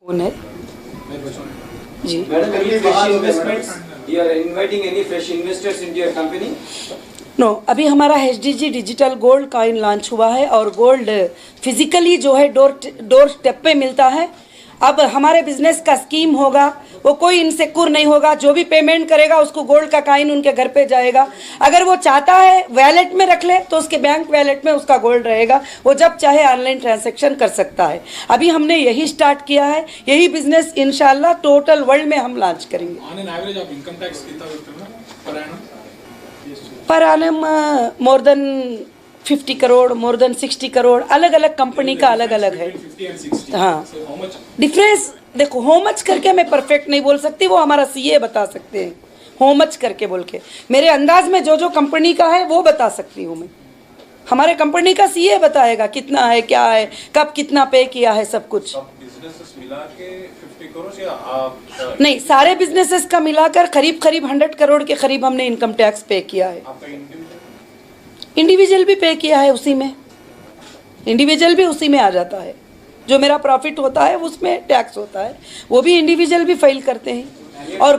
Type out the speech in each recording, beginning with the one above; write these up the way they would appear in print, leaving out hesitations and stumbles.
कौन है जी? Madam, any fresh investments? You are inviting any fresh investors into your company? No अभी हमारा HDG digital gold coin launch हुआ है और गोल्ड फिजिकली जो है डोर स्टेप पे मिलता है। अब हमारे बिजनेस का स्कीम होगा, वो कोई इनसिक्योर नहीं होगा। जो भी पेमेंट करेगा उसको गोल्ड का कॉइन उनके घर पे जाएगा। अगर वो चाहता है वैलेट में रख ले तो उसके बैंक वैलेट में उसका गोल्ड रहेगा, वो जब चाहे ऑनलाइन ट्रांजैक्शन कर सकता है। अभी हमने यही स्टार्ट किया है, यही बिजनेस इंशाल्लाह टोटल वर्ल्ड में हम लॉन्च करेंगे। ऑन एन एवरेज आप इनकम टैक्स कितना देते हो per annum? Per annum more than 50 crore, more than 60 crore, अलग अलग कंपनी का अलग अलग है। 50 and 60. हाँ, So how much? डिफरेंस देखो, हो मच करके मैं परफेक्ट नहीं बोल सकती, वो हमारा सीए बता सकते हैं। हो मच करके बोल के मेरे अंदाज में जो जो कंपनी का है वो बता सकती हूँ मैं। हमारे कंपनी का सीए बताएगा कितना है, क्या है, कब कितना पे किया है, सब कुछ। बिजनेसेस मिला के 50 करोड़ या आप नहीं, सारे बिजनेसेस का मिलाकर करीब करीब 100 करोड़ के करीब हमने इनकम टैक्स पे किया है। आपका इंडिविजुअल भी पे किया है, उसी में इंडिविजुअल भी उसी में आ जाता है। जो मेरा प्रॉफिट होता है उसमें टैक्स होता है, वो भी इंडिविजुअल भी फाइल करते हैं। और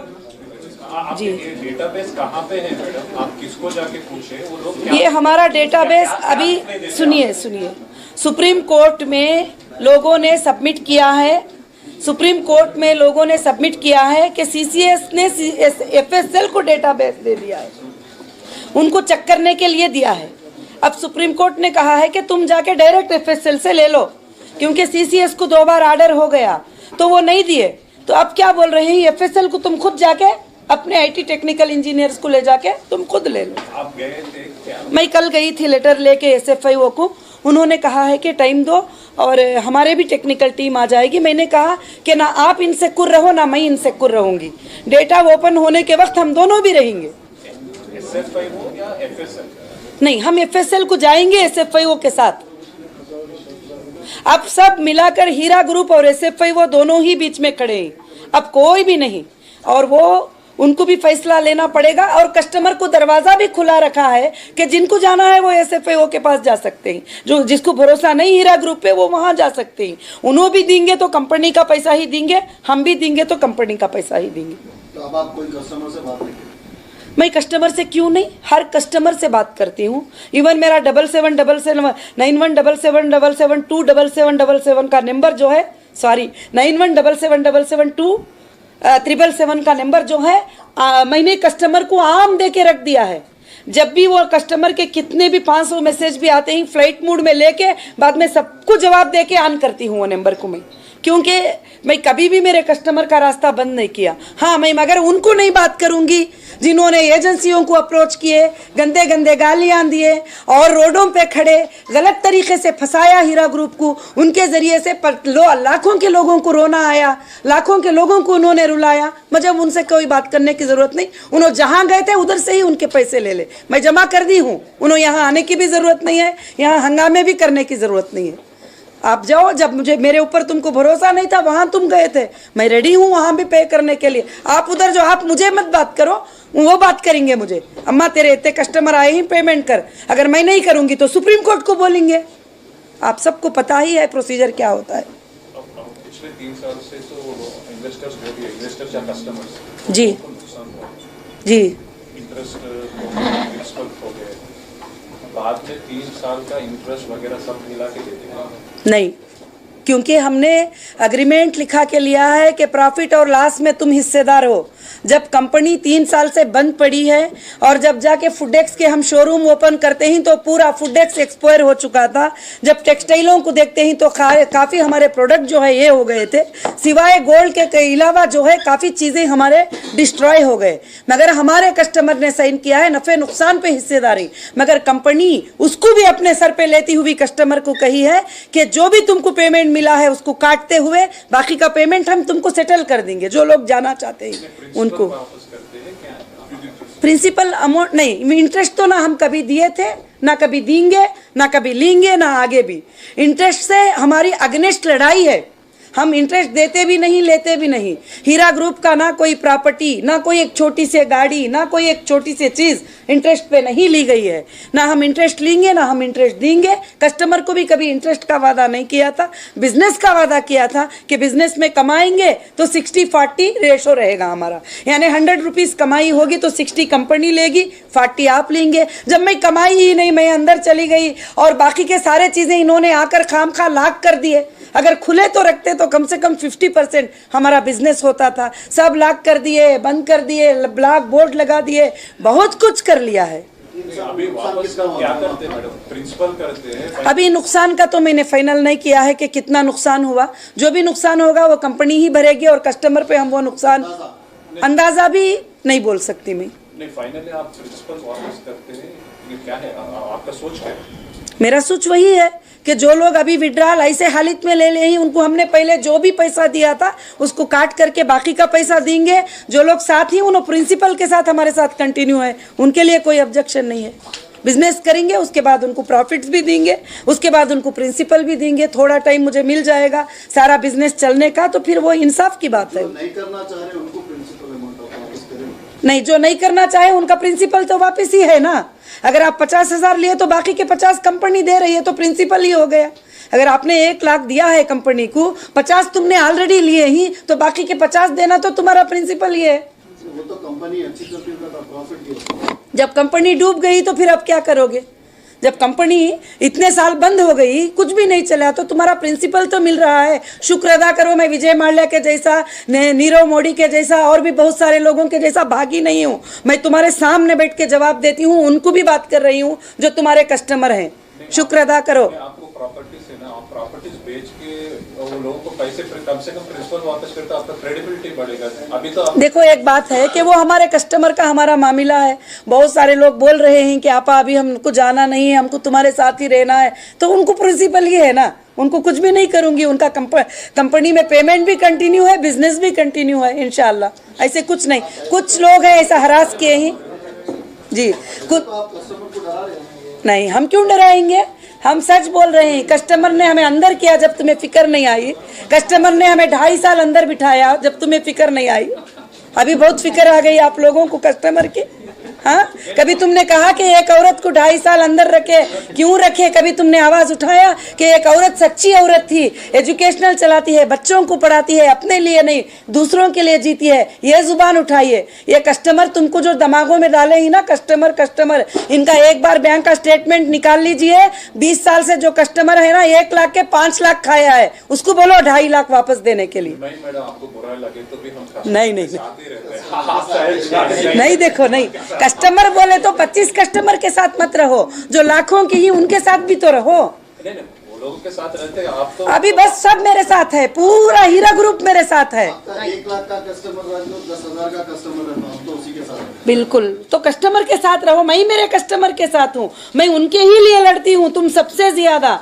जी, डेटाबेस कहाँ पे है मैडम? आप किसको जाके पूछे? वो लोग ये हमारा डेटाबेस अभी सुनिए सुप्रीम कोर्ट में लोगों ने सबमिट किया है। सुप्रीम कोर्ट में लोगों ने सबमिट किया है कि सीसीएस ने एफएसएल को डेटाबेस दे दिया है, उनको चेक करने के लिए दिया है। अब सुप्रीम कोर्ट ने कहा है कि तुम जाके डायरेक्ट एफएसएल से ले लो, क्योंकि सीसीएस को 2 बार ऑर्डर हो गया तो वो नहीं दिए। तो अब क्या बोल रहे हैं, एफएसएल को तुम खुद जाके अपने आईटी टेक्निकल इंजीनियर्स को ले जाके तुम खुद ले लो। आप गए थे क्या? मैं कल गई थी लेटर लेके एसएफआईओ को, उन्होंने कहा है कि टाइम दो और हमारे भी टेक्निकल टीम आ जाएगी। मैंने कहा कि ना आप इनसिक्योर रहो ना मैं इनसिक्योर रहूंगी, डेटा ओपन होने के वक्त हम दोनों भी रहेंगे। SFIO या FSL? नहीं, हम एफएसएल को जाएंगे एसएफआईओ के साथ। अब सब मिलाकर हीरा ग्रुप और एसएफआईओ दोनों ही बीच में खड़े हैं, अब कोई भी नहीं। और वो उनको भी फैसला लेना पड़ेगा। और कस्टमर को दरवाजा भी खुला रखा है कि जिनको जाना है वो एसएफआईओ के पास जा सकते हैं, जो जिसको भरोसा नहीं हीरा ग्रुप पे वो वहां जा सकते हैं। उन्होंने भी देंगे तो कंपनी का पैसा ही देंगे, हम भी देंगे तो कंपनी का पैसा ही देंगे। तो अब आप कोई कस्टमर से बात नहीं करें? मैं कस्टमर से क्यों नहीं, हर कस्टमर से बात करती हूँ। इवन मेरा 77779177772777 का नंबर जो है, सॉरी 9177772777 का नंबर जो है मैंने कस्टमर को आम दे के रख दिया है। जब भी वो कस्टमर के कितने भी 500 मैसेज भी आते हैं, फ्लाइट मोड में लेके बाद में सबको जवाब दे के ऑन करती हूँ वो नंबर को मैं, क्योंकि मैं कभी भी मेरे कस्टमर का रास्ता बंद नहीं किया। हाँ, मैं मगर उनको नहीं बात करूंगी जिन्होंने एजेंसियों को अप्रोच किए, गंदे गंदे गालियां दिए और रोडों पे खड़े गलत तरीके से फंसाया हीरा ग्रुप को। उनके जरिए से लाखों के लोगों को रोना आया, लाखों के लोगों को उन्होंने रुलाया। मुझे उनसे कोई बात करने की जरूरत नहीं, उन्होंने जहां गए थे उधर से ही उनके पैसे ले ले, मैं जमा कर दी हूँ। उन्होंने यहाँ आने की भी जरूरत नहीं है, यहाँ हंगामे भी करने की जरूरत नहीं है। आप जाओ, जब मुझे मेरे ऊपर तुमको भरोसा नहीं था वहां तुम गए थे, मैं रेडी हूं वहां भी पे करने के लिए। आप उधर जो, आप मुझे मत बात करो, वो बात करेंगे मुझे। अम्मा तेरे इतने कस्टमर आए ही, पेमेंट कर। अगर मैं नहीं करूंगी तो सुप्रीम कोर्ट को बोलेंगे। आप सबको पता ही है प्रोसीजर क्या होता है। पिछले 3 साल से तो इन्वेस्टर्स हो गए, इन्वेस्टर्स या कस्टमर्स जी को नुकसान हुआ, जी, इंटरेस्ट प्रिंसिपल हो गए, बाद में 3 साल का इंटरेस्ट वगैरह सब मिला के देते हैं? नहीं, क्योंकि हमने एग्रीमेंट लिखा के लिया है कि प्रॉफिट और लॉस में तुम हिस्सेदार हो। जब कंपनी 3 साल से बंद पड़ी है और जब जाके फूडेक्स के हम शोरूम ओपन करते हैं तो पूरा फूडेक्स एक्सपायर हो चुका था। जब टेक्सटाइलों को देखते हैं तो काफ़ी हमारे प्रोडक्ट जो है ये हो गए थे, सिवाय गोल्ड के अलावा जो है काफ़ी चीज़ें हमारे डिस्ट्रॉय हो गए। मगर हमारे कस्टमर ने साइन किया है नफ़े नुकसान पे हिस्सेदारी, मगर कंपनी उसको भी अपने सर पे लेती हुई कस्टमर को कही है कि जो भी तुमको पेमेंट मिला है उसको काटते हुए बाकी का पेमेंट हम तुमको सेटल कर देंगे। जो लोग जाना चाहते हैं उनको वापस करते हैं क्या? प्रिंसिपल अमाउंट नहीं, इंटरेस्ट तो ना हम कभी दिए थे, ना कभी देंगे, ना कभी लेंगे, ना आगे भी। इंटरेस्ट से हमारी अगेंस्ट लड़ाई है। हम इंटरेस्ट देते भी नहीं, लेते भी नहीं। हीरा ग्रुप का ना कोई प्रॉपर्टी, ना कोई एक छोटी सी गाड़ी, ना कोई एक छोटी सी चीज़ इंटरेस्ट पे नहीं ली गई है। ना हम इंटरेस्ट लेंगे, ना हम इंटरेस्ट देंगे। कस्टमर को भी कभी इंटरेस्ट का वादा नहीं किया था। बिजनेस का वादा किया था कि बिजनेस में कमाएंगे तो 60-40 रेशो रहेगा हमारा, यानी 100 रुपीज़ कमाई होगी तो 60 कंपनी लेगी, 40 आप लेंगे। जब मैं कमाई ही नहीं, मैं अंदर चली गई और बाकी के सारे चीज़ें इन्होंने आकर खामखा लाख कर दिए। अगर खुले तो रखते तो कम से कम 50% हमारा बिजनेस होता था। सब लाख कर दिए, बंद कर दिए, ब्लैक बोर्ड लगा दिए, बहुत कुछ कर लिया है। अभी वापस क्या करते हैं मैडम? प्रिंसिपल करते हैं। अभी नुकसान का तो मैंने फाइनल नहीं किया है कि कितना नुकसान हुआ। जो भी नुकसान होगा वो कंपनी ही भरेगी और कस्टमर पे हम वो नुकसान अंदाजा भी नहीं बोल सकती मैं। नहीं, फाइनली आप प्रिंसिपल वापस करते हैं, ये क्या है आपका सोच क्या है? मेरा सोच वही है कि जो लोग अभी विड्रॉल ऐसे हालत में ले ले ही, उनको हमने पहले जो भी पैसा दिया था उसको काट करके बाकी का पैसा देंगे। जो लोग साथ ही उन प्रिंसिपल के साथ हमारे साथ कंटिन्यू है, उनके लिए कोई ऑब्जेक्शन नहीं है। बिजनेस करेंगे, उसके बाद उनको प्रॉफिट्स भी देंगे, उसके बाद उनको प्रिंसिपल भी देंगे। थोड़ा टाइम मुझे मिल जाएगा सारा बिजनेस चलने का, तो फिर वो इंसाफ की बात है। नहीं करना चाह रहे उनको प्रिंसिपल अमाउंट वापस करें। नहीं, जो नहीं करना चाहे उनका प्रिंसिपल तो वापस ही है ना। अगर आप 50,000 लिए तो बाकी के 50 कंपनी दे रही है तो प्रिंसिपल ही हो गया। अगर आपने 1 लाख दिया है कंपनी को, 50 तुमने ऑलरेडी लिए ही, तो बाकी के 50 देना तो तुम्हारा प्रिंसिपल ही है। वो तो कंपनी अच्छी करती है, प्रॉफिट दिया। जब कंपनी डूब गई तो फिर अब क्या करोगे? जब कंपनी इतने साल बंद हो गई, कुछ भी नहीं चला, तो तुम्हारा प्रिंसिपल तो मिल रहा है। शुक्र अदा करो, मैं विजय माल्या के जैसा, नीरव मोदी के जैसा और भी बहुत सारे लोगों के जैसा भागी नहीं हूँ। मैं तुम्हारे सामने बैठ के जवाब देती हूँ, उनको भी बात कर रही हूँ जो तुम्हारे कस्टमर हैं। शुक्र अदा करो। आपको प्रॉपर्टी से ना, आप प्रॉपर्टीज बेच के वो लोगों को पैसे कम से कम प्रिंसिपल वापस करते, आपका क्रेडिबिलिटी बढ़ेगा। अभी तो देखो, एक बात है कि वो हमारे कस्टमर का हमारा मामला है। बहुत सारे लोग बोल रहे हैं कि आपा अभी हमको जाना नहीं है, हमको तुम्हारे साथ ही रहना है, तो उनको प्रिंसिपल ही है ना, उनको कुछ भी नहीं करूंगी। उनका कंपनी में पेमेंट भी कंटिन्यू है, बिजनेस भी कंटिन्यू है इंशाल्लाह। ऐसे कुछ नहीं, कुछ लोग हैं ऐसा हरास किए ही जी। कुछ कस्टमर को डरा रहे हैं। नहीं, हम क्यों डराएंगे? हम सच बोल रहे हैं। कस्टमर ने हमें अंदर किया जब तुम्हें फिक्र नहीं आई। कस्टमर ने हमें 2.5 साल अंदर बिठाया जब तुम्हें फिक्र नहीं आई। अभी बहुत फिक्र आ गई आप लोगों को कस्टमर की। हाँ, कभी तुमने कहा कि एक औरत को 2.5 साल अंदर रखे, क्यों रखे? कभी तुमने आवाज उठाया कि एक औरत सच्ची औरत थी, एजुकेशनल चलाती है, बच्चों को पढ़ाती है, अपने लिए नहीं दूसरों के लिए जीती है, ये जुबान उठाइए। ये कस्टमर तुमको जो दिमागों में डाले ही ना, कस्टमर, इनका एक बार बैंक का स्टेटमेंट निकाल लीजिए। 20 साल से जो कस्टमर है ना, 1 लाख के 5 लाख खाया है, उसको बोलो 2.5 लाख वापस देने के लिए। नहीं मैडम, आपको बुरा लगे तो भी हम नहीं, देखो, नहीं, कस्टमर बोले तो 25 कस्टमर के साथ मत रहो, जो लाखों की ही उनके साथ भी तो रहो। नहीं, वो लोगों के साथ रहते हैं आप तो। अभी बस सब मेरे साथ है, पूरा हीरा ग्रुप मेरे साथ है। 1 लाख का कस्टमर, 10,000 का कस्टमर है, आप तो उसी के साथ हैं। बिल्कुल, तो कस्टमर के साथ रहो। मैं ही मेरे कस्टमर के साथ हूँ, मैं उनके ही लिए लड़ती हूँ, तुम सबसे ज्यादा।